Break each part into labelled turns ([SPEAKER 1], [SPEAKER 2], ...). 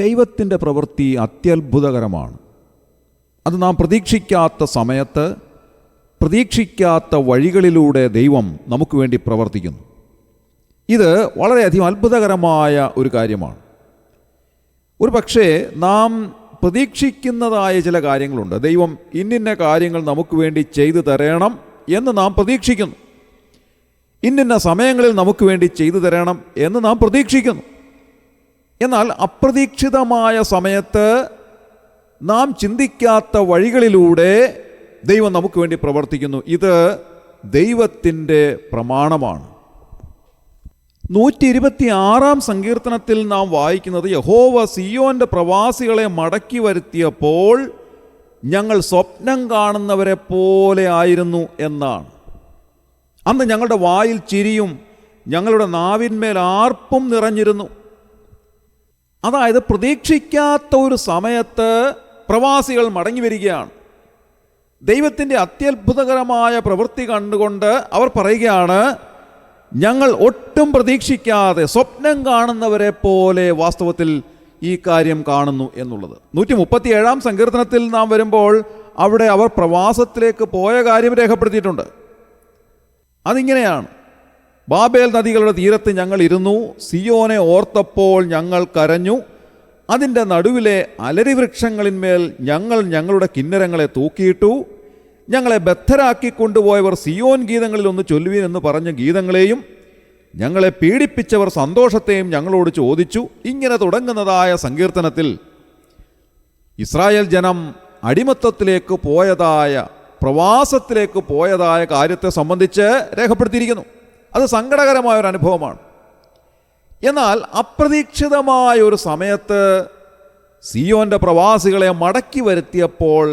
[SPEAKER 1] ദൈവത്തിൻ്റെ പ്രവൃത്തി അത്യത്ഭുതകരമാണ്. അത് നാം പ്രതീക്ഷിക്കാത്ത സമയത്ത് പ്രതീക്ഷിക്കാത്ത വഴികളിലൂടെ ദൈവം നമുക്ക് വേണ്ടി പ്രവർത്തിക്കുന്നു. ഇത് വളരെയധികം അത്ഭുതകരമായ ഒരു കാര്യമാണ്. ഒരു പക്ഷേ നാം പ്രതീക്ഷിക്കുന്നതായ ചില കാര്യങ്ങളുണ്ട്. ദൈവം ഇന്നിന്ന കാര്യങ്ങൾ നമുക്ക് വേണ്ടി ചെയ്തു തരണം എന്ന് നാം പ്രതീക്ഷിക്കുന്നു. ഇന്നിന്ന സമയങ്ങളിൽ നമുക്ക് വേണ്ടി ചെയ്തു തരണം എന്ന് നാം പ്രതീക്ഷിക്കുന്നു. എന്നാൽ അപ്രതീക്ഷിതമായ സമയത്ത് നാം ചിന്തിക്കാത്ത വഴികളിലൂടെ ദൈവം നമുക്ക് വേണ്ടി പ്രവർത്തിക്കുന്നു. ഇത് ദൈവത്തിൻ്റെ പ്രമാണമാണ്. 126 സങ്കീർത്തനത്തിൽ നാം വായിക്കുന്നത്, യഹോവ സിയോന്റെ പ്രവാസികളെ മടക്കി വരുത്തിയപ്പോൾ ഞങ്ങൾ സ്വപ്നം കാണുന്നവരെ പോലെ ആയിരുന്നു എന്നാണ്. അന്ന് ഞങ്ങളുടെ വായിൽ ചിരിയും ഞങ്ങളുടെ നാവിന്മേൽ ആർപ്പും നിറഞ്ഞിരുന്നു. അതായത് പ്രതീക്ഷിക്കാത്ത ഒരു സമയത്ത് പ്രവാസികൾ മടങ്ങി വരികയാണ്. ദൈവത്തിൻ്റെ അത്യത്ഭുതകരമായ പ്രവൃത്തി കണ്ടുകൊണ്ട് അവർ പറയുകയാണ്, ഞങ്ങൾ ഒട്ടും പ്രതീക്ഷിക്കാതെ സ്വപ്നം കാണുന്നവരെ പോലെ വാസ്തവത്തിൽ ഈ കാര്യം കാണുന്നു എന്നുള്ളത്. 137 സങ്കീർത്തനത്തിൽ നാം വരുമ്പോൾ അവിടെ അവർ പ്രവാസത്തിലേക്ക് പോയ കാര്യം രേഖപ്പെടുത്തിയിട്ടുണ്ട്. അതിങ്ങനെയാണ്: ബാബേൽ നദികളുടെ തീരത്ത് ഞങ്ങൾ ഇരുന്നു, സിയോനെ ഓർത്തപ്പോൾ ഞങ്ങൾ കരഞ്ഞു, അതിൻ്റെ നടുവിലെ അലരി വൃക്ഷങ്ങളിന്മേൽ ഞങ്ങൾ ഞങ്ങളുടെ കിന്നരങ്ങളെ തൂക്കിയിട്ടു, ഞങ്ങളെ ബദ്ധരാക്കി കൊണ്ടുപോയവർ സിയോൻ ഗീതങ്ങളിൽ ഒന്ന് ചൊല്ലുവീൻ എന്ന് പറഞ്ഞ ഗീതങ്ങളെയും ഞങ്ങളെ പീഡിപ്പിച്ചവർ സന്തോഷത്തെയും ഞങ്ങളോട് ചോദിച്ചു. ഇങ്ങനെ തുടങ്ങുന്നതായ സങ്കീർത്തനത്തിൽ ഇസ്രായേൽ ജനം അടിമത്തത്തിലേക്ക് പോയതായ, പ്രവാസത്തിലേക്ക് പോയതായ കാര്യത്തെ സംബന്ധിച്ച് രേഖപ്പെടുത്തിയിരിക്കുന്നു. അത് സങ്കടകരമായ ഒരു അനുഭവമാണ്. എന്നാൽ അപ്രതീക്ഷിതമായ ഒരു സമയത്ത് സിയോന്റെ പ്രവാസികളെ മടക്കി വരുത്തിയപ്പോൾ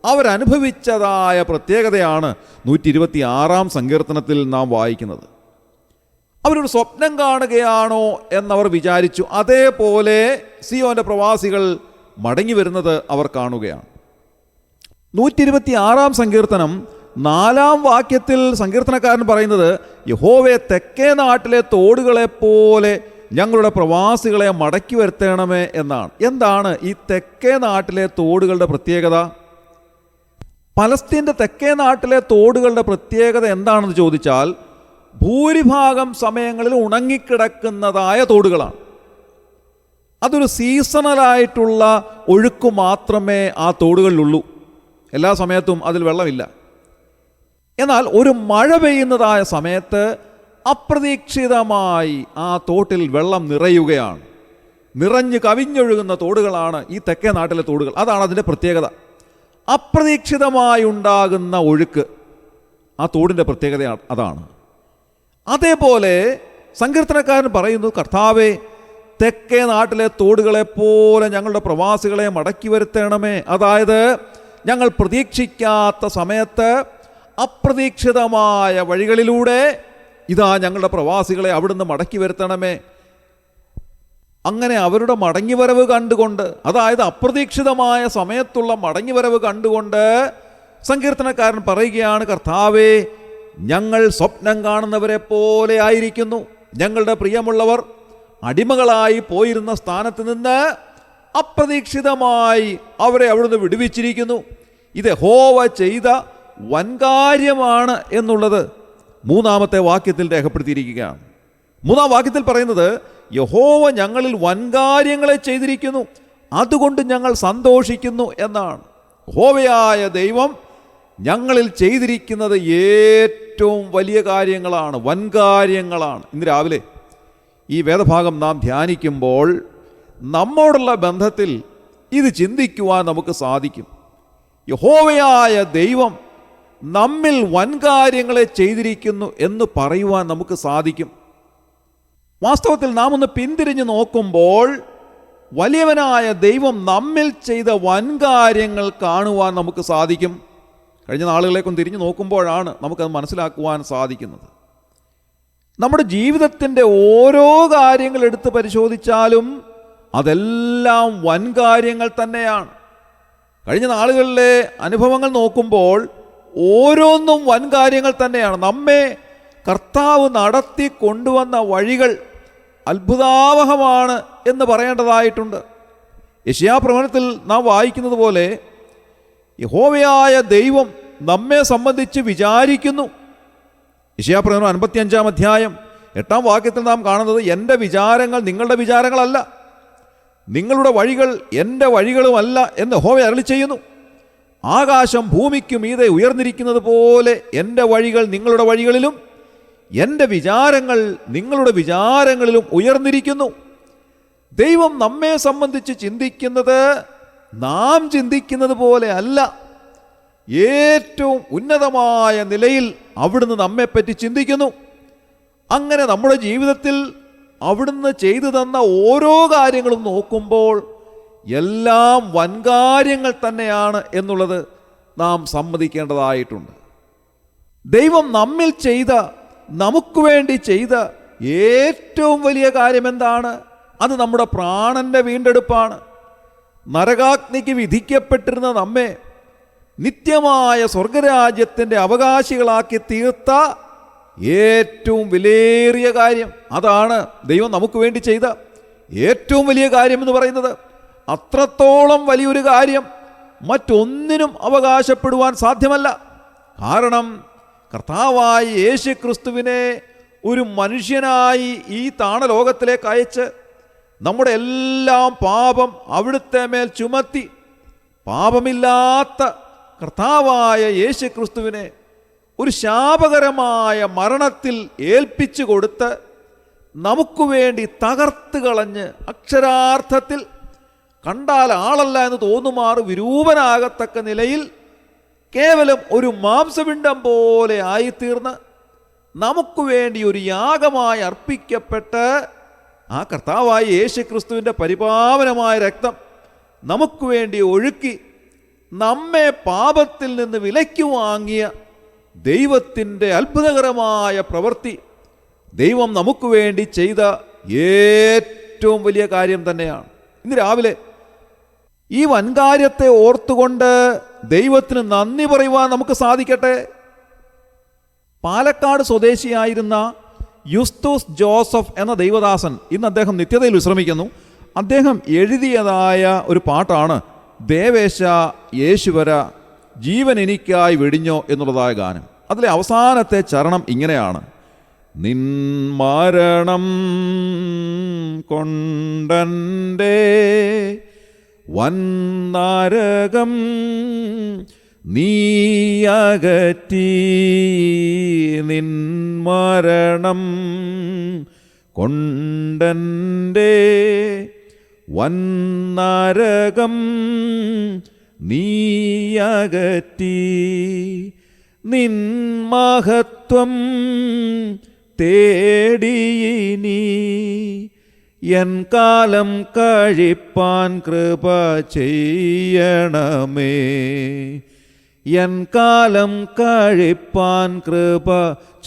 [SPEAKER 1] അവരനുഭവിച്ചതായ പ്രത്യേകതയാണ് 126 സങ്കീർത്തനത്തിൽ നാം വായിക്കുന്നത്. അവരൊരു സ്വപ്നം കാണുകയാണോ എന്നവർ വിചാരിച്ചു. അതേപോലെ സിയോന്റെ പ്രവാസികൾ മടങ്ങി വരുന്നത് അവർ കാണുകയാണ്. 126 സങ്കീർത്തനം 4 വാക്യത്തിൽ സങ്കീർത്തനക്കാരൻ പറയുന്നത്, യഹോവേ തെക്കേ നാട്ടിലെ തോടുകളെപ്പോലെ ഞങ്ങളുടെ പ്രവാസികളെ മടക്കി വരുത്തണമേ എന്നാണ്. എന്താണ് ഈ തെക്കേ നാട്ടിലെ തോടുകളുടെ പ്രത്യേകത? പലസ്തീൻ്റെ തെക്കേ നാട്ടിലെ തോടുകളുടെ പ്രത്യേകത എന്താണെന്ന് ചോദിച്ചാൽ, ഭൂരിഭാഗം സമയങ്ങളിൽ ഉണങ്ങിക്കിടക്കുന്നതായ തോടുകളാണ്. അതൊരു സീസണലായിട്ടുള്ള ഒഴുക്ക് മാത്രമേ ആ തോടുകളിലുള്ളൂ. എല്ലാ സമയത്തും അതിൽ വെള്ളമില്ല. എന്നാൽ ഒരു മഴ പെയ്യുന്നതായ സമയത്ത് അപ്രതീക്ഷിതമായി ആ തോട്ടിൽ വെള്ളം നിറയുകയാണ്. നിറഞ്ഞ് കവിഞ്ഞൊഴുകുന്ന തോടുകളാണ് ഈ തെക്കേ നാട്ടിലെ തോടുകൾ. അതാണ് അതിൻ്റെ പ്രത്യേകത. അപ്രതീക്ഷിതമായി ഉണ്ടാകുന്ന ഒഴുക്ക് ആ തോടിൻ്റെ പ്രത്യേകത അതാണ്. അതേപോലെ സങ്കീർത്തനക്കാരൻ പറയുന്നു, കർത്താവേ തെക്കേ നാട്ടിലെ തോടുകളെപ്പോലെ ഞങ്ങളുടെ പ്രവാസികളെ മടക്കി വരുത്തണമേ. അതായത് ഞങ്ങൾ പ്രതീക്ഷിക്കാത്ത സമയത്ത് അപ്രതീക്ഷിതമായ വഴികളിലൂടെ ഇതാ ഞങ്ങളുടെ പ്രവാസികളെ അവിടുന്ന് മടക്കി വരുത്തണമേ. അങ്ങനെ അവരുടെ മടങ്ങിവരവ് കണ്ടുകൊണ്ട്, അതായത് അപ്രതീക്ഷിതമായ സമയത്തുള്ള മടങ്ങിവരവ് കണ്ടുകൊണ്ട് സങ്കീർത്തനക്കാരൻ പറയുകയാണ്, കർത്താവേ ഞങ്ങൾ സ്വപ്നം കാണുന്നവരെ പോലെ ആയിരിക്കുന്നു. ഞങ്ങളുടെ പ്രിയമുള്ളവർ അടിമകളായി പോയിരുന്ന സ്ഥാനത്ത് നിന്ന് അപ്രതീക്ഷിതമായി അവരെ അവിടുന്ന് വിടുവിച്ചിരിക്കുന്നു. ഇത് യഹോവ ചെയ്ത വൻകാര്യമാണ് എന്നുള്ളത് 3 വാക്യത്തിൽ രേഖപ്പെടുത്തിയിരിക്കുകയാണ്. 3 വാക്യത്തിൽ പറയുന്നത്, യഹോവ ഞങ്ങളിൽ വൻകാര്യങ്ങളെ ചെയ്തിരിക്കുന്നു, അതുകൊണ്ട് ഞങ്ങൾ സന്തോഷിക്കുന്നു എന്നാണ്. യഹോവയായ ദൈവം ഞങ്ങളിൽ ചെയ്തിരിക്കുന്നത് ഏറ്റവും വലിയ കാര്യങ്ങളാണ്, വൻകാര്യങ്ങളാണ്. ഇന്ന് രാവിലെ ഈ വേദഭാഗം നാം ധ്യാനിക്കുമ്പോൾ നമ്മോടുള്ള ബന്ധത്തിൽ ഇത് ചിന്തിക്കുവാൻ നമുക്ക് സാധിക്കും. യഹോവയായ ദൈവം നമ്മിൽ വൻകാര്യങ്ങളെ ചെയ്തിരിക്കുന്നു എന്ന് പറയുവാൻ നമുക്ക് സാധിക്കും. വാസ്തവത്തിൽ നാം ഒന്ന് പിന്തിരിഞ്ഞ് നോക്കുമ്പോൾ വലിയവനായ ദൈവം നമ്മിൽ ചെയ്ത വൻകാര്യങ്ങൾ കാണുവാൻ നമുക്ക് സാധിക്കും. കഴിഞ്ഞ നാളുകളേക്കൊന്ന് തിരിഞ്ഞു നോക്കുമ്പോഴാണ് നമുക്കത് മനസ്സിലാക്കുവാൻ സാധിക്കുന്നത്. നമ്മുടെ ജീവിതത്തിൻ്റെ ഓരോ കാര്യങ്ങൾ എടുത്ത് പരിശോധിച്ചാലും അതെല്ലാം വൻകാര്യങ്ങൾ തന്നെയാണ്. കഴിഞ്ഞ നാളുകളിലെ അനുഭവങ്ങൾ നോക്കുമ്പോൾ ഓരോന്നും വൻകാര്യങ്ങൾ തന്നെയാണ്. നമ്മെ കർത്താവ് നടത്തി കൊണ്ടുവന്ന വഴികൾ അത്ഭുതാവഹമാണ് എന്ന് പറയേണ്ടതായിട്ടുണ്ട്. യെശയ്യാപ്രവചനത്തിൽ നാം വായിക്കുന്നത് പോലെ യഹോവയായ ദൈവം നമ്മെ സംബന്ധിച്ച് വിചാരിക്കുന്നു. യെശയ്യാപ്രവചനം 55-ാം അധ്യായം 8-ാം വാക്യത്തിൽ നാം കാണുന്നത്, എൻ്റെ വിചാരങ്ങൾ നിങ്ങളുടെ വിചാരങ്ങളല്ല, നിങ്ങളുടെ വഴികൾ എൻ്റെ വഴികളുമല്ല എന്ന് യഹോവ അരുളിച്ചെയ്യുന്നു. ആകാശം ഭൂമിക്ക് മീതെ ഉയർന്നിരിക്കുന്നത് പോലെ എൻ്റെ വഴികൾ നിങ്ങളുടെ വഴികളിലും എൻ്റെ വിചാരങ്ങൾ നിങ്ങളുടെ വിചാരങ്ങളിലും ഉയർന്നിരിക്കുന്നു. ദൈവം നമ്മെ സംബന്ധിച്ച് ചിന്തിക്കുന്നത് നാം ചിന്തിക്കുന്നത് പോലെ അല്ല. ഏറ്റവും ഉന്നതമായ നിലയിൽ അവിടുന്ന് നമ്മെപ്പറ്റി ചിന്തിക്കുന്നു. അങ്ങനെ നമ്മുടെ ജീവിതത്തിൽ അവിടുന്ന് ചെയ്തു തന്ന ഓരോ കാര്യങ്ങളും നോക്കുമ്പോൾ എല്ലാം വൻകാര്യങ്ങൾ തന്നെയാണ് എന്നുള്ളത് നാം സമ്മതിക്കേണ്ടതായിട്ടുണ്ട്. ദൈവം നമ്മിൽ ചെയ്ത, നമുക്ക് വേണ്ടി ചെയ്ത ഏറ്റവും വലിയ കാര്യം എന്താണ്? അത് നമ്മുടെ പ്രാണന്റെ വീണ്ടെടുപ്പാണ്. നരകാഗ്നിക്ക് വിധിക്കപ്പെട്ടിരുന്ന നമ്മെ നിത്യമായ സ്വർഗരാജ്യത്തിൻ്റെ അവകാശികളാക്കി തീർത്ത ഏറ്റവും വിലയേറിയ കാര്യം, അതാണ് ദൈവം നമുക്ക് വേണ്ടി ചെയ്ത ഏറ്റവും വലിയ കാര്യം എന്ന് പറയുന്നത്. അത്രത്തോളം വലിയൊരു കാര്യം മറ്റൊന്നിനും അവകാശപ്പെടുവാൻ സാധ്യമല്ല. കാരണം കർത്താവായ യേശു ക്രിസ്തുവിനെ ഒരു മനുഷ്യനായി ഈ താണലോകത്തിലേക്ക് അയച്ച് നമ്മുടെ എല്ലാം പാപം അവിടുത്തെ മേൽ ചുമത്തി പാപമില്ലാത്ത കർത്താവായ യേശു ക്രിസ്തുവിനെ ഒരു ശാപകരമായ മരണത്തിൽ ഏൽപ്പിച്ചു കൊടുത്ത് നമുക്ക് വേണ്ടി തകർത്ത് കളഞ്ഞ് അക്ഷരാർത്ഥത്തിൽ കണ്ടാൽ ആളല്ല എന്ന് തോന്നുമാറ് വിരൂപനാകത്തക്ക നിലയിൽ കേവലം ഒരു മാംസപിണ്ഡം പോലെ ആയിത്തീർന്ന് നമുക്ക് വേണ്ടി ഒരു യാഗമായി അർപ്പിക്കപ്പെട്ട് ആ കർത്താവായ യേശു ക്രിസ്തുവിൻ്റെ പരിപാവനമായ രക്തം നമുക്ക് വേണ്ടി ഒഴുക്കി നമ്മെ പാപത്തിൽ നിന്ന് വിലയ്ക്ക് വാങ്ങിയ ദൈവത്തിൻ്റെ അത്ഭുതകരമായ പ്രവൃത്തി ദൈവം നമുക്ക് വേണ്ടി ചെയ്ത ഏറ്റവും വലിയ കാര്യം തന്നെയാണ്. ഇന്ന് രാവിലെ ഈ വൻകാര്യത്തെ ഓർത്തുകൊണ്ട് ദൈവത്തിന് നന്ദി പറയുവാൻ നമുക്ക് സാധിക്കട്ടെ. പാലക്കാട് സ്വദേശിയായിരുന്ന യുസ്തൂസ് ജോസഫ് എന്ന ദൈവദാസൻ ഇന്ന് അദ്ദേഹം നിത്യതയിൽ വിശ്രമിക്കുന്നു. അദ്ദേഹം എഴുതിയതായ ഒരു പാട്ടാണ് ദേവേശ യേശുവര ജീവൻ എനിക്കായി വെടിഞ്ഞോ എന്നുള്ളതായ ഗാനം. അതിലെ അവസാനത്തെ ചരണം ഇങ്ങനെയാണ്: നിൻ മരണം കൊണ്ടൻ്റെ വന്നരകം നീയകറ്റി, നിൻ മരണം കൊണ്ടൻ്റെ വന്നരകം നീയകറ്റി, നിൻ മഹത്വം തേടിയിനി എൻ കാലം കഴിപ്പാൻ കൃപ ചെയ്യണമേ, എൻ കാലം കഴിപ്പാൻ കൃപ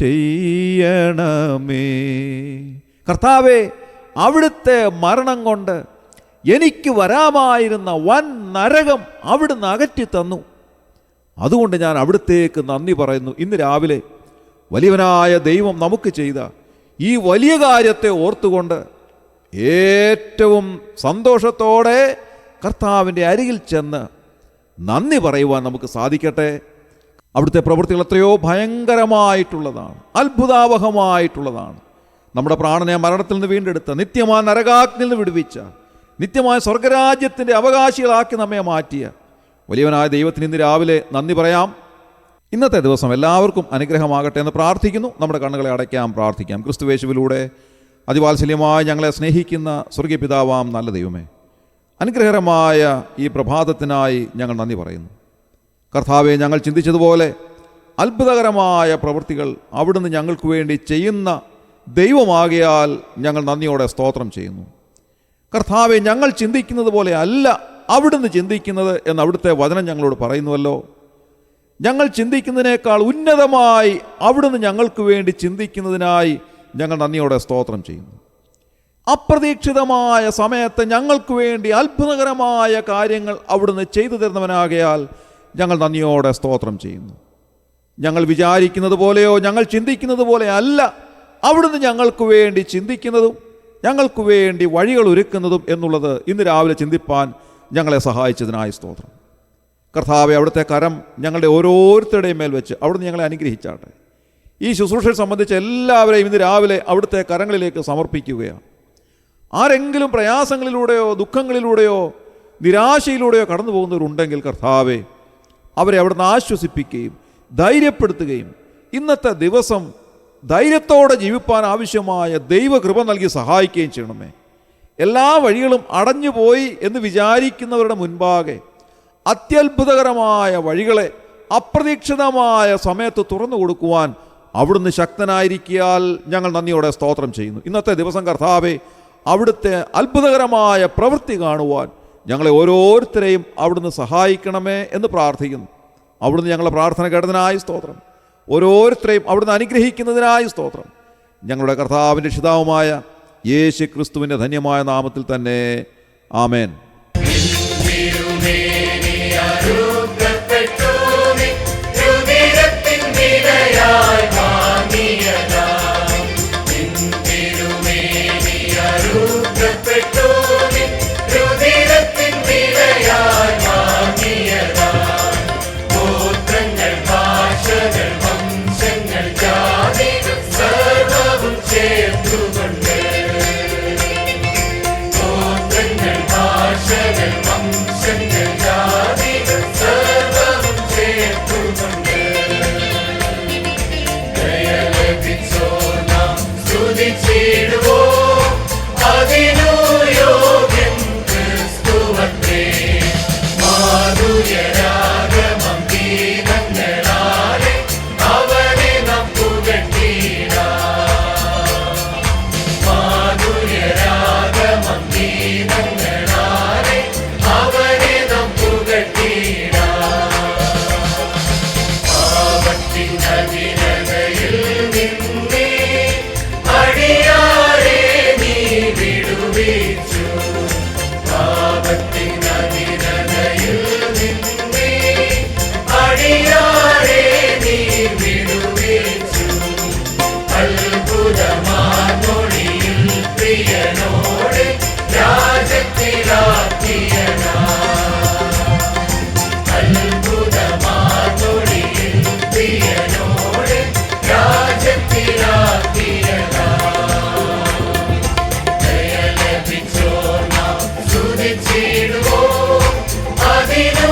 [SPEAKER 1] ചെയ്യണമേ. കർത്താവേ, അവിടുത്തെ മരണം കൊണ്ട് എനിക്ക് വരാമായിരുന്ന വൻ നരകം അവിടുന്ന് അകറ്റി തന്നു. അതുകൊണ്ട് ഞാൻ അവിടുത്തേക്ക് നന്ദി പറയുന്നു. ഇന്ന് രാവിലെ വലിയവനായ ദൈവം നമുക്ക് ചെയ്ത ഈ വലിയ കാര്യത്തെ ഓർത്തുകൊണ്ട് ഏറ്റവും സന്തോഷത്തോടെ കർത്താവിൻ്റെ അരികിൽ ചെന്ന് നന്ദി പറയുവാൻ നമുക്ക് സാധിക്കട്ടെ. അവിടുത്തെ പ്രവൃത്തികൾ എത്രയോ ഭയങ്കരമായിട്ടുള്ളതാണ്, അത്ഭുതാവഹമായിട്ടുള്ളതാണ്. നമ്മുടെ പ്രാണനെ മരണത്തിൽ നിന്ന് വീണ്ടെടുത്ത, നിത്യമായ നരകാഗ്നിയിൽ നിന്ന് വിടുവിച്ച, നിത്യമായ സ്വർഗരാജ്യത്തിൻ്റെ അവകാശികളാക്കി നമ്മെ മാറ്റിയ വലിയവനായ ദൈവത്തിന് ഇന്ന് രാവിലെ നന്ദി പറയാം. ഇന്നത്തെ ദിവസം എല്ലാവർക്കും അനുഗ്രഹമാകട്ടെ എന്ന് പ്രാർത്ഥിക്കുന്നു. നമ്മുടെ കണ്ണുകളെ അടയ്ക്കാം, പ്രാർത്ഥിക്കാം. ക്രിസ്തുയേശുവിലൂടെ അതിവാത്സല്യമായി ഞങ്ങളെ സ്നേഹിക്കുന്ന സ്വർഗീയ പിതാവാം നല്ല ദൈവമേ, അനുഗ്രഹകരമായ ഈ പ്രഭാതത്തിനായി ഞങ്ങൾ നന്ദി പറയുന്നു. കർത്താവെ, ഞങ്ങൾ ചിന്തിച്ചതുപോലെ അത്ഭുതകരമായ പ്രവൃത്തികൾ അവിടുന്ന് ഞങ്ങൾക്ക് വേണ്ടി ചെയ്യുന്ന ദൈവമാകിയാൽ ഞങ്ങൾ നന്ദിയോടെ സ്തോത്രം ചെയ്യുന്നു. കർത്താവെ, ഞങ്ങൾ ചിന്തിക്കുന്നത് പോലെ അല്ല അവിടുന്ന് ചിന്തിക്കുന്നത് എന്ന് അവിടുത്തെ വചനം ഞങ്ങളോട് പറയുന്നുവല്ലോ. ഞങ്ങൾ ചിന്തിക്കുന്നതിനേക്കാൾ ഉന്നതമായി അവിടുന്ന് ഞങ്ങൾക്ക് വേണ്ടി ചിന്തിക്കുന്നതിനായി ഞങ്ങൾ നന്ദിയോടെ സ്തോത്രം ചെയ്യുന്നു. അപ്രതീക്ഷിതമായ സമയത്ത് ഞങ്ങൾക്ക് വേണ്ടി അത്ഭുതകരമായ കാര്യങ്ങൾ അവിടുന്ന് ചെയ്തു തരുന്നവനാകയാൽ ഞങ്ങൾ നന്ദിയോടെ സ്തോത്രം ചെയ്യുന്നു. ഞങ്ങൾ വിചാരിക്കുന്നത് പോലെയോ ഞങ്ങൾ ചിന്തിക്കുന്നത് പോലെ അല്ല അവിടുന്ന് ഞങ്ങൾക്ക് വേണ്ടി ചിന്തിക്കുന്നതും ഞങ്ങൾക്ക് വേണ്ടി വഴികൾ ഒരുക്കുന്നതും എന്നുള്ളത് ഇന്ന് രാവിലെ ചിന്തിപ്പാൻ ഞങ്ങളെ സഹായിച്ചതിനായി സ്തോത്രം. കർത്താവെ, അവിടുത്തെ കരം ഞങ്ങളുടെ ഓരോരുത്തരുടെയും മേൽ വെച്ച് അവിടുന്ന് ഞങ്ങളെ അനുഗ്രഹിച്ചാട്ടെ. ഈ ശുശ്രൂഷയെ സംബന്ധിച്ച് എല്ലാവരെയും ഇന്ന് രാവിലെ അവിടുത്തെ കരങ്ങളിലേക്ക് സമർപ്പിക്കുകയാണ്. ആരെങ്കിലും പ്രയാസങ്ങളിലൂടെയോ ദുഃഖങ്ങളിലൂടെയോ നിരാശയിലൂടെയോ കടന്നു പോകുന്നവരുണ്ടെങ്കിൽ കർത്താവെ, അവരെ അവിടുന്ന് ആശ്വസിപ്പിക്കുകയും ധൈര്യപ്പെടുത്തുകയും ഇന്നത്തെ ദിവസം ധൈര്യത്തോടെ ജീവിപ്പാൻ ആവശ്യമായ ദൈവകൃപ നൽകി സഹായിക്കുകയും ചെയ്യണമേ. എല്ലാ വഴികളും അടഞ്ഞുപോയി എന്ന് വിചാരിക്കുന്നവരുടെ മുൻപാകെ അത്യത്ഭുതകരമായ വഴികളെ അപ്രതീക്ഷിതമായ സമയത്ത് തുറന്നു കൊടുക്കുവാൻ അവിടുന്ന് ശക്തനായിരിക്കാൽ ഞങ്ങൾ നന്ദിയോടെ സ്തോത്രം ചെയ്യുന്നു. ഇന്നത്തെ ദിവസം കർത്താവെ, അവിടുത്തെ അത്ഭുതകരമായ പ്രവൃത്തി കാണുവാൻ ഞങ്ങളെ ഓരോരുത്തരെയും അവിടുന്ന് സഹായിക്കണമേ എന്ന് പ്രാർത്ഥിക്കുന്നു. അവിടുന്ന് ഞങ്ങളുടെ പ്രാർത്ഥന കേട്ടതിനായി സ്തോത്രം. ഓരോരുത്തരെയും അവിടുന്ന് അനുഗ്രഹിക്കുന്നതിനായി സ്തോത്രം. ഞങ്ങളുടെ കർത്താവിൻ്റെ രക്ഷിതാവുമായ യേശു ക്രിസ്തുവിൻ്റെ ധന്യമായ നാമത്തിൽ തന്നെ ആമേൻ.
[SPEAKER 2] അതിനു